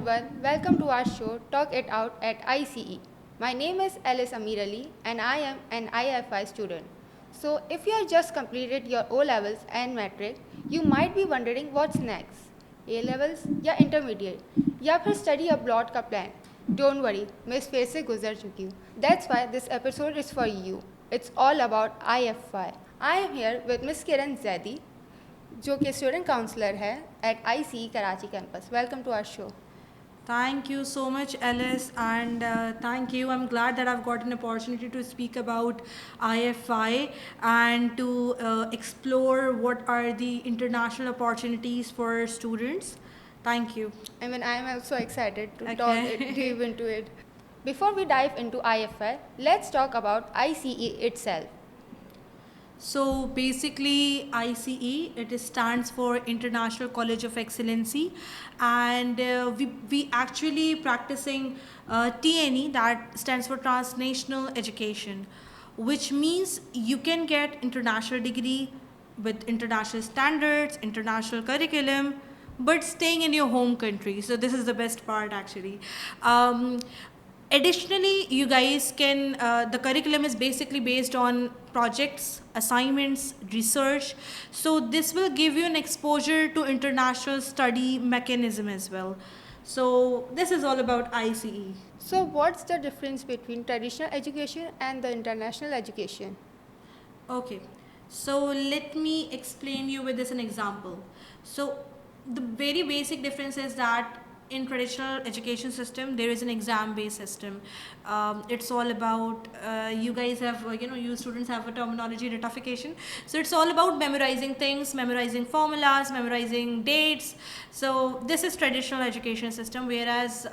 everyone, welcome to our show Talk It Out at ICE. My name is Alice Amir Ali and I am an IFI student. So, if you have just completed your O levels and metric, you might be wondering what's next. A levels या intermediate या फिर study abroad का plan. Don't worry, मैं इस phase से गुजर चुकी हूँ. That's why this episode is for you. It's all about IFI. I am here with Miss Kiran Zaidi, जो कि स्टूडेंट काउंसलर है at ICE Karachi campus. Welcome to our show. Thank you so much, Alice, and thank you. I'm glad that I've got an opportunity to speak about IFI and to explore what are the international opportunities for students. Thank you. I mean, I am also excited to dive into it. Before we dive into IFI, let's talk about ICE itself. So basically, ICE, it stands for International College of Excellency, and we actually practicing TNE, that stands for Transnational Education, which means you can get international degree with international standards, international curriculum, but staying in your home country. So this is the best part actually. Additionally, you guys can, the curriculum is basically based on projects, assignments, research. So this will give you an exposure to international study mechanism as well. So this is all about ICE. So what's the difference between traditional education and the international education? Okay, so let me explain you with this an example. So the very basic difference is that in traditional education system there is an exam based system. It's all about you guys have you students have a terminology ratification, so it's all about memorizing things, memorizing formulas, memorizing dates. So this is traditional education system, whereas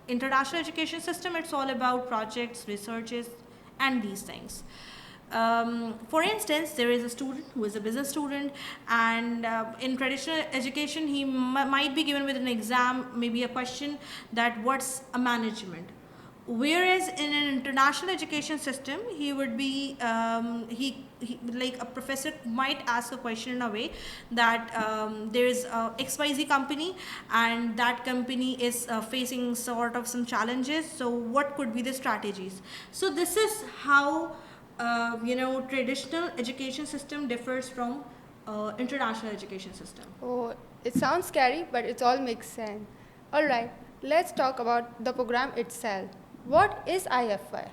international education system, it's all about projects, researches, and these things. For instance, there is a student who is a business student, and in traditional education he might be given with an exam, maybe a question that what's a management, whereas in an international education system he would be he like a professor might ask a question in a way that there is a XYZ company and that company is facing sort of some challenges, so what could be the strategies. So this is how traditional education system differs from international education system. Oh, it sounds scary, but it all makes sense. Alright, let's talk about the program itself. What is IFI?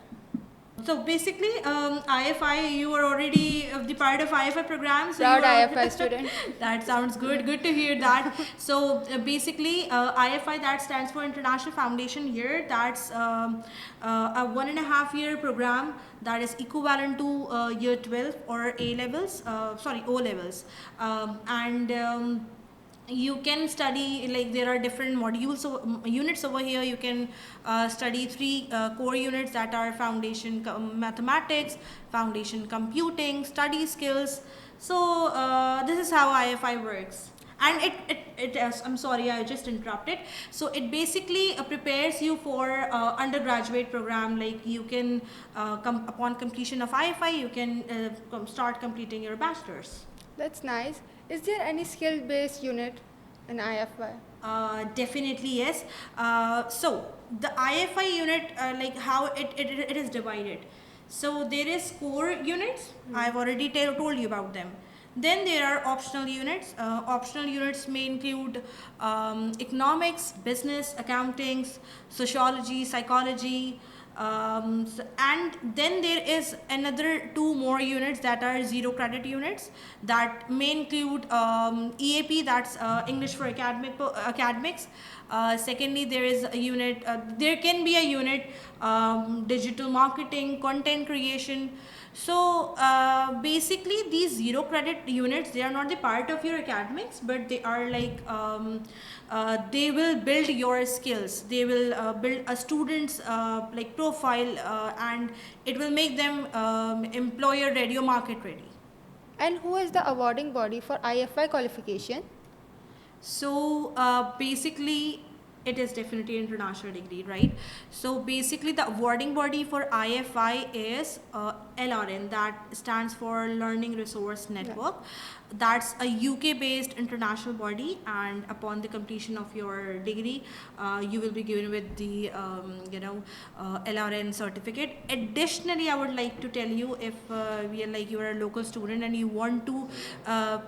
So basically, IFI, you are already the part of IFI program. So Proud IFI student. That sounds good. Good to hear that. So basically, IFI, that stands for International Foundation Year. That's a 1.5 year program that is equivalent to year 12 or A levels. O levels, and you can study, like there are different modules units over here. You can study 3 core units that are foundation mathematics, foundation computing, study skills. So this is how IFI works. And it I'm sorry, I just interrupted. So it basically prepares you for undergraduate program. Like you can upon completion of IFI, you can start completing your bachelor's. That's nice. Is there any skill-based unit in IFI? Definitely yes. So the IFI unit, like how it is divided. So there is core units. I've already told you about them. Then there are optional units. Optional units may include economics, business, accounting, sociology, psychology, and then there is another 2 more units that are 0 credit units that may include EAP, that's English for academics. Secondly, there is a unit, there can be a unit digital marketing, content creation. So basically these 0 credit units, they are not the part of your academics, but they are like they will build your skills. They will build a student's like profile, and it will make them employer ready or market ready. And who is the awarding body for IFI qualification? So basically It is definitely an international degree, right? So basically, the awarding body for IFI is LRN, that stands for Learning Resource Yeah. Network. That's a UK-based international body, and upon the completion of your degree, you will be given with the LRN certificate. Additionally, I would like to tell you, if you are a local student and you want to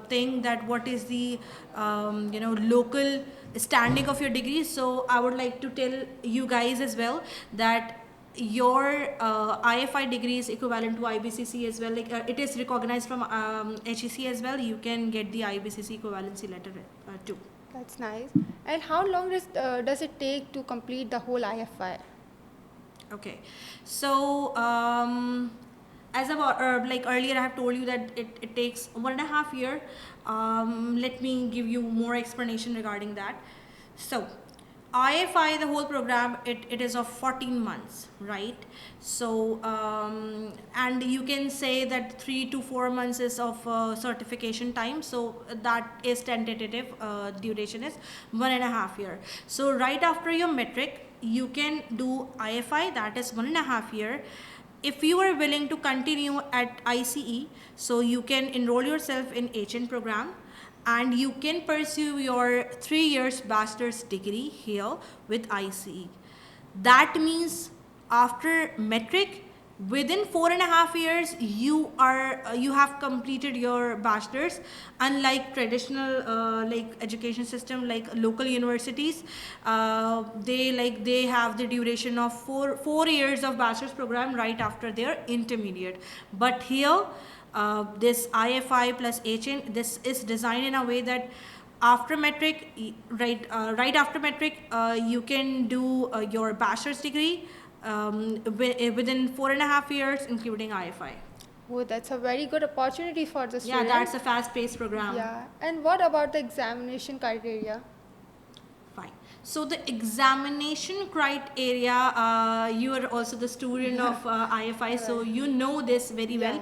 think that what is the local standing of your degree, so I would like to tell you guys as well that your IFI degree is equivalent to IBCC as well. Like it is recognized from HEC as well. You can get the IBCC equivalency letter too. That's nice. And how long does it take to complete the whole IFI? Okay, so as like earlier, I have told you that it takes 1.5 years. Let me give you more explanation regarding that. So IFI, the whole program, it is of 14 months, right? So and you can say that 3 to 4 months is of certification time. So that is tentative duration is 1.5 years. So right after your metric, you can do IFI, that is 1.5 years. If you are willing to continue at ICE, so you can enroll yourself in HN program, and you can pursue your 3 years bachelor's degree here with ICE. That means after metric, within 4.5 years, you have completed your bachelor's. Unlike traditional like education system, like local universities, they have the duration of 4 years of bachelor's program right after their intermediate. But here, this IFI plus HN, this is designed in a way that after metric, right after metric, you can do your bachelor's degree within 4.5 years, including IFI. Oh, that's a very good opportunity for the Yeah, student. that's a fast-paced program. Yeah. And what about the examination criteria? Fine. So the examination criteria, you are also the student of IFI, so you know this very well.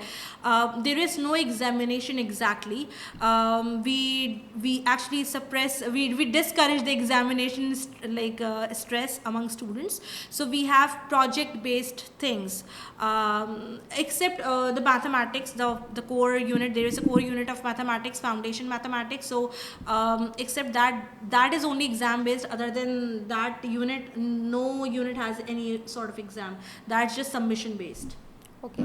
There is no examination exactly. We actually we discourage the examination stress among students. So we have project-based things, except the mathematics, the core unit. There is a core unit of mathematics, foundation mathematics. So except that is only exam based. Other than that unit, no unit has any sort of exam. That's just submission based. Okay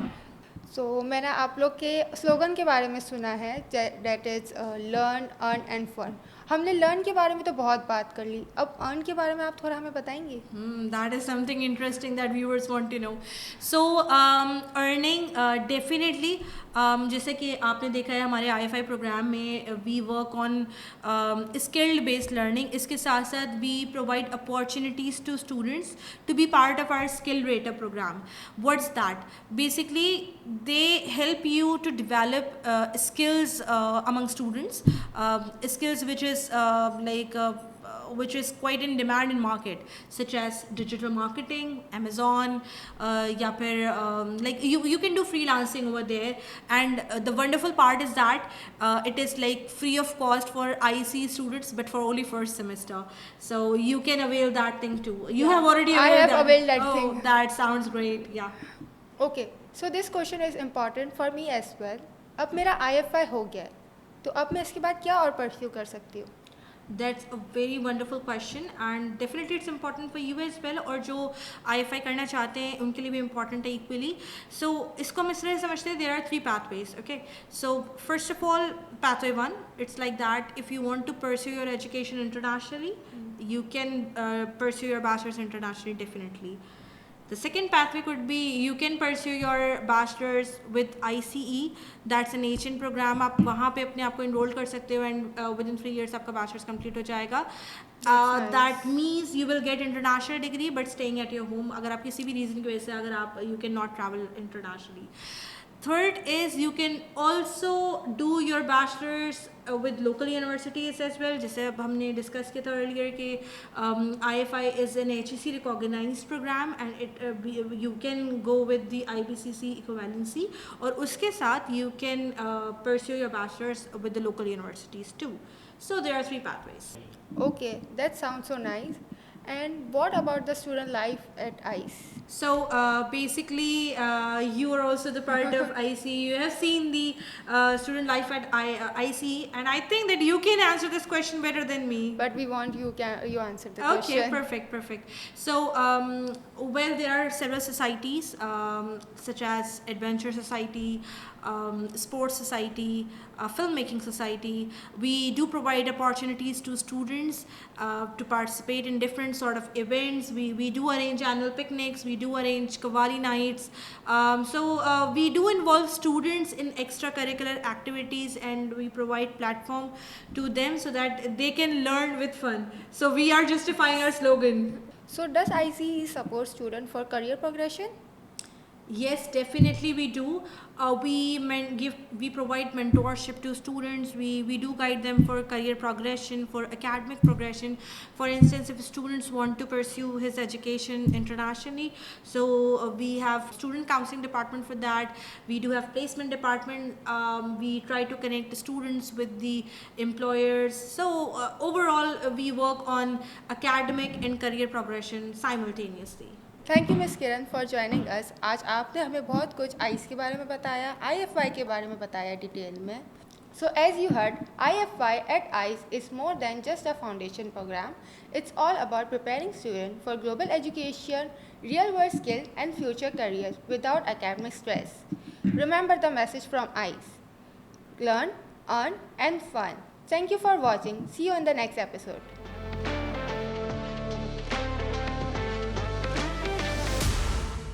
so मैंने आप लोग के slogan के बारे में सुना है, that is learn earn and fun. हमने लर्न के बारे में तो बहुत बात कर ली, अब अर्न के बारे में आप थोड़ा हमें बताएंगे? That is something interesting that viewers want to know. So earning definitely, जैसे कि आपने देखा है हमारे IFI प्रोग्राम में we work on skilled based learning. इसके साथ साथ we provide opportunities to students to be part of our skill rater program. What's that? Basically, they help you to develop skills among students, skills which is quite in demand in market, such as digital marketing, Amazon, या फिर like you can do freelancing over there. And the wonderful part is that it is like free of cost for IC students, but for only first semester. So you can avail that thing too. You have already availed that. Availed that thing. That sounds great. Yeah. Okay so this question is important for me as well. अब मेरा IFI हो गया है, तो अब मैं इसके बाद क्या और परस्यू कर सकती हूँ? That's a very wonderful question, and definitely it's important for you as well. और जो IFI करना चाहते हैं उनके लिए भी important है equally. So इसको हम इस तरह समझते हैं, there are 3 pathways. Okay, so first of all, pathway 1, it's like that if you want to pursue your education internationally, you can pursue your bachelor's internationally definitely. The second pathway could be you can pursue your bachelor's with ICE, that's an HN program. आप वहाँ पे अपने आप को enroll कर सकते हो, and within 3 years आपका bachelor's complete हो जाएगा. That means you will get international degree but staying at your home. अगर आप किसी भी reason की वजह से अगर आप you cannot travel internationally. Third is you can also do your bachelor's with local universities as well. जैसे अब हमने discuss किया था earlier कि IFI is an HEC recognized program, and you can go with the IBCC equivalency, और उसके साथ you can pursue your bachelor's with the local universities too. So there are 3 pathways. Okay, that sounds so nice. And what about the student life at ICE? So basically, you are also the part of IC. You have seen the student life at IC, and I think that you can answer this question better than me. But we want you answer the Okay, question. perfect. So, well, there are several societies, such as Adventure Society, Sports Society, Filmmaking Society. We do provide opportunities to students to participate in different sort of events. We do arrange annual picnics. We do arrange Kawali nights. We do involve students in extracurricular activities, and we provide platform to them so that they can learn with fun. So we are justifying our slogan. So does ICE support student for career progression? Yes, definitely we do. We provide mentorship to students. We do guide them for career progression, for academic progression. For instance, if students want to pursue his education internationally, so we have student counseling department for that. We do have placement department. We try to connect the students with the employers. So overall, we work on academic and career progression simultaneously. Thank you miss Kiran for joining us. आज आपने हमें बहुत कुछ ice के बारे में बताया, IFY के बारे में बताया डिटेल में। So as you heard, IFY at ICE is more than just a foundation program. It's all about preparing students for global education, real-world skills, and future careers without academic stress. Remember the message from ICE: learn, earn, and fun. Thank you for watching. See you in the next episode.